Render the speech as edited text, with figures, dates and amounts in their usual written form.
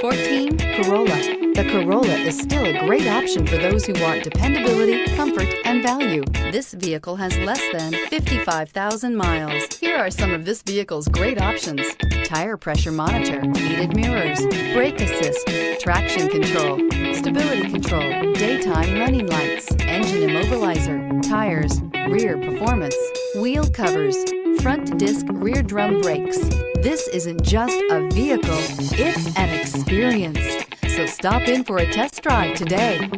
2014 Corolla. The Corolla is still a great option for those who want dependability, comfort, and value. This vehicle has less than 55,000 miles. Here are some of this vehicle's great options: tire pressure monitor, heated mirrors, brake assist, traction control, stability control, daytime running lights, engine immobilizer, tires, rear performance, wheel covers, front disc rear drum brakes. This isn't just a vehicle, it's an experience. So stop in for a test drive today.